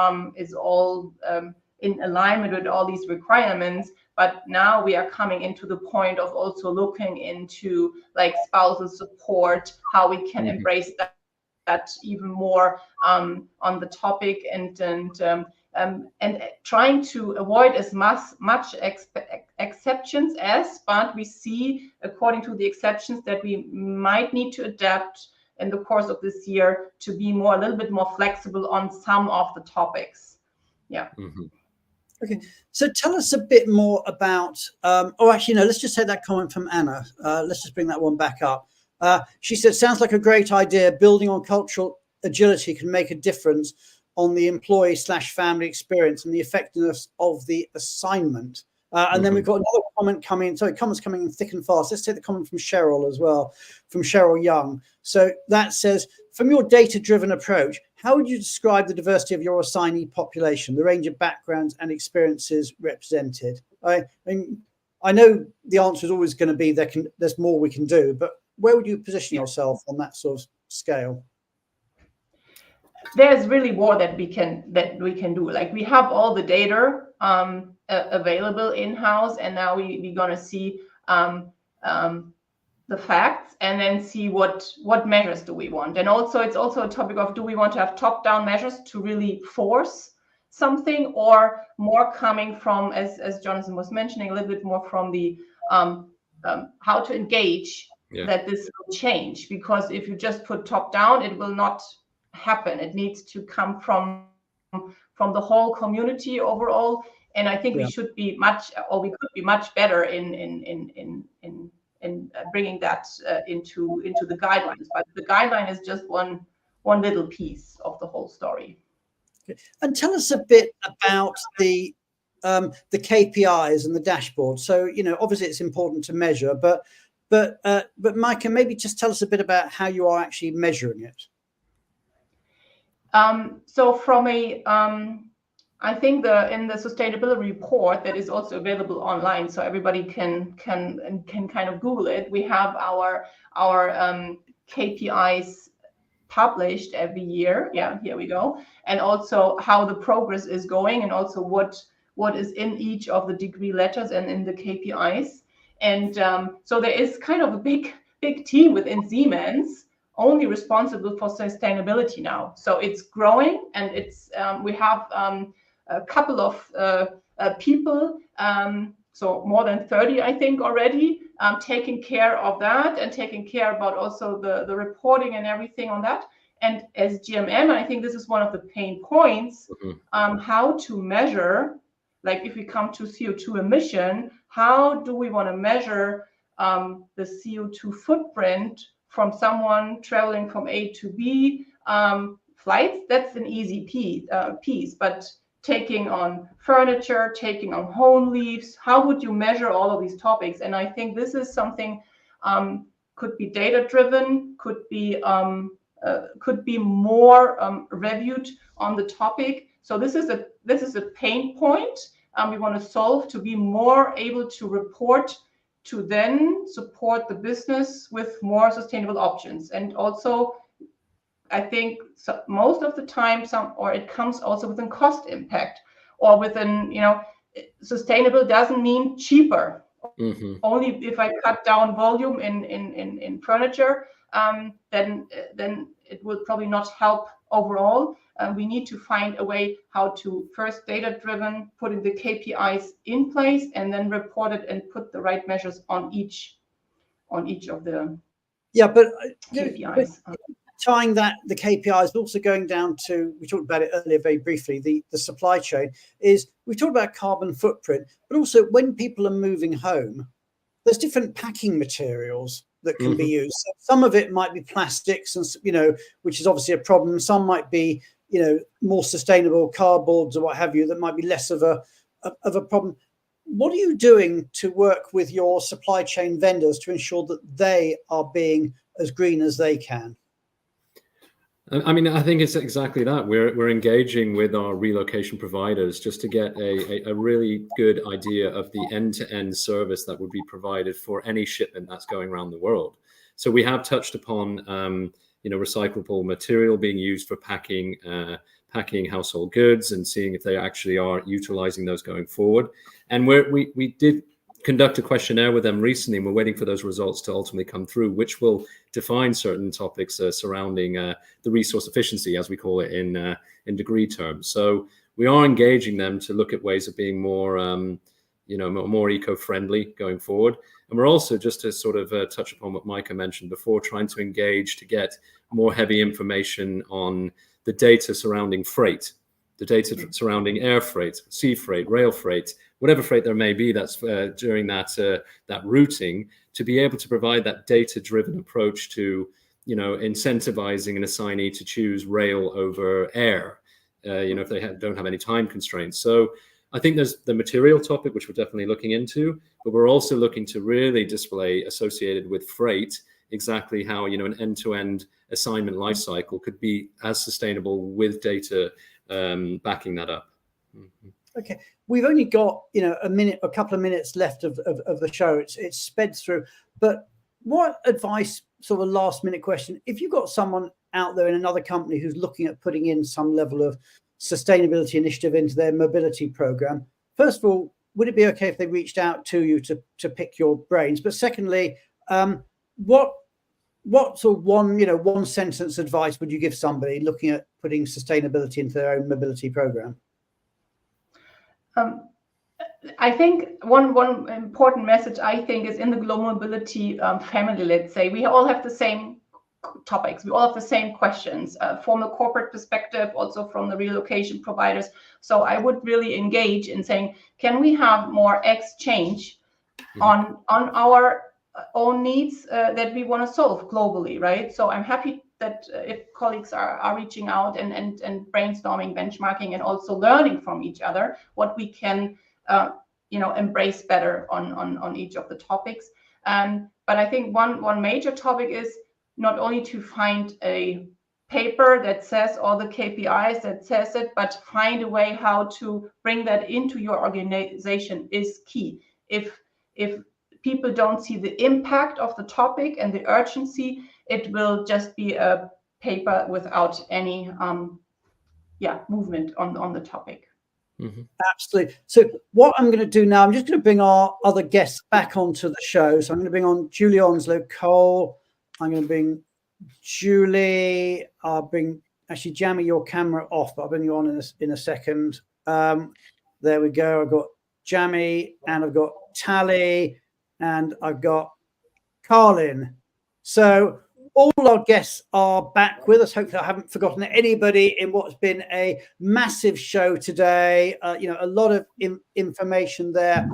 in alignment with all these requirements. But now we are coming into the point of also looking into like spousal support, how we can embrace that even more on the topic, and trying to avoid as much exceptions but we see, according to the exceptions, that we might need to adapt in the course of this year to be a little bit more flexible on some of the topics. Yeah. Mm-hmm. Okay, so tell us a bit more about, actually, no, let's just say that comment from Anna. Let's just bring that one back up. She said, sounds like a great idea. Building on cultural agility can make a difference on the employee/family experience and the effectiveness of the assignment. And then we've got another comment coming in. Sorry, comments coming in thick and fast. Let's take the comment from Cheryl as well, from Cheryl Young. So that says, from your data-driven approach, how would you describe the diversity of your assignee population, the range of backgrounds and experiences represented? I mean, I know the answer is always going to be there's more we can do, but where would you position yourself on that sort of scale? There's really more that we can do. Like, we have all the data available in-house, and now we're going to see the facts, and then see what measures do we want. And also, it's also a topic of, do we want to have top-down measures to really force something, or more coming from, as Jonathan was mentioning, a little bit more from the how to engage that this will change. Because if you just put top-down, it will not happen. It needs to come from the whole community overall. And I think we should be we could be much better in bringing that into the guidelines. But the guideline is just one little piece of the whole story. And tell us a bit about the KPIs and the dashboard. So, obviously it's important to measure, but Meike, maybe just tell us a bit about how you are actually measuring it. So from I think in the sustainability report that is also available online, so everybody can kind of Google it. We have our KPIs published every year. Yeah, here we go. And also how the progress is going, and also what is in each of the degree letters and in the KPIs. And so there is kind of a big team within Siemens only responsible for sustainability now. So it's growing, and it's we have a couple of people, so more than 30, I think, already, taking care of that, and taking care about also the reporting and everything on that. And as GMM, I think this is one of the pain points, how to measure, like if we come to CO2 emission, how do we want to measure the CO2 footprint from someone traveling from A to B? Flights, that's an easy piece, but taking on furniture, taking on home leaves, how would you measure all of these topics? And I think this is something could be data driven, could be could be more reviewed on the topic. So this is a pain point we want to solve, to be more able to report, to then support the business with more sustainable options. And also, I think most of the time, it comes also with a cost impact, or within, sustainable doesn't mean cheaper. Mm-hmm. Only if I cut down volume in furniture, then it will probably not help overall. We need to find a way how to first data-driven, putting the KPIs in place, and then report it and put the right measures on each of the KPIs. Tying the KPIs, but also going down to, we talked about it earlier very briefly, the supply chain, is we talked about carbon footprint, but also when people are moving home, there's different packing materials that can be used. So some of it might be plastics, and which is obviously a problem. Some might be more sustainable cardboards or what have you, that might be less of a problem. What are you doing to work with your supply chain vendors to ensure that they are being as green as they can? I mean, I think it's exactly that. We're engaging with our relocation providers just to get a really good idea of the end-to-end service that would be provided for any shipment that's going around the world. So we have touched upon, recyclable material being used for packing household goods, and seeing if they actually are utilizing those going forward. And we did conduct a questionnaire with them recently, and we're waiting for those results to ultimately come through, which will define certain topics surrounding the resource efficiency, as we call it in degree terms. So we are engaging them to look at ways of being more, more eco-friendly going forward. And we're also, just to sort of touch upon what Meike mentioned before, trying to engage to get more heavy information on the data surrounding freight, the data surrounding air freight, sea freight, rail freight, whatever freight there may be that's during that routing, to be able to provide that data-driven approach to, incentivizing an assignee to choose rail over air, if they don't have any time constraints. So I think there's the material topic, which we're definitely looking into, but we're also looking to really display, associated with freight, exactly how, an end-to-end assignment lifecycle could be as sustainable with data backing that up. Mm-hmm. Okay, we've only got a couple of minutes left of the show. It's sped through. But what advice, sort of a last minute question, if you've got someone out there in another company who's looking at putting in some level of sustainability initiative into their mobility program, first of all, would it be okay if they reached out to you to pick your brains? But secondly, what sort of one sentence advice would you give somebody looking at putting sustainability into their own mobility program? I think one important message, I think, is in the global mobility family. Let's say we all have the same topics, we all have the same questions from the corporate perspective, also from the relocation providers. So I would really engage in saying, can we have more exchange on our own needs that we want to solve globally, right? So I'm happy that if colleagues are reaching out and brainstorming, benchmarking, and also learning from each other what we can embrace better on each of the topics. But I think one major topic is not only to find a paper that says all the KPIs, that says it, but find a way how to bring that into your organization is key. If people don't see the impact of the topic and the urgency, it will just be a paper without any movement on the topic. Mm-hmm. Absolutely. So what I'm going to do now, I'm just going to bring our other guests back onto the show. So I'm going to bring on Julie Onslow-Cole. I'm going to bring Julie. I'll bring, actually, Jamie, your camera off, but I'll bring you on in a second. There we go. I've got Jamie, and I've got Tally, and I've got Carlin. So all our guests are back with us. Hopefully I haven't forgotten anybody in what's been a massive show today. A lot of information there.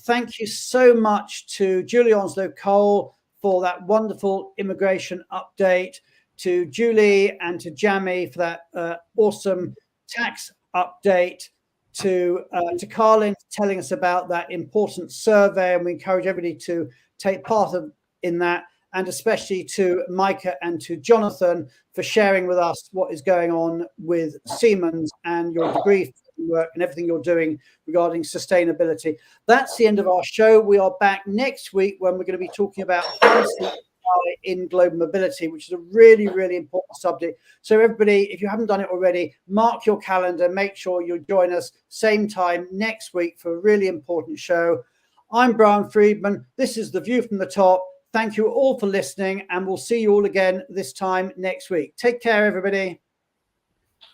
Thank you so much to Julie Onslow-Cole for that wonderful immigration update, to Julie and to Jamie for that awesome tax update, to Carlin telling us about that important survey, and we encourage everybody to take part in that, and especially to Meike and to Jonathan for sharing with us what is going on with Siemens and your degree work and everything you're doing regarding sustainability. That's the end of our show. We are back next week when we're going to be talking about harnessing AI in global mobility, which is a really, really important subject. So everybody, if you haven't done it already, mark your calendar, make sure you join us same time next week for a really important show. I'm Brian Friedman. This is The View from the Top. Thank you all for listening, and we'll see you all again this time next week. Take care, everybody.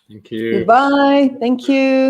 Thank you. Goodbye. Thank you.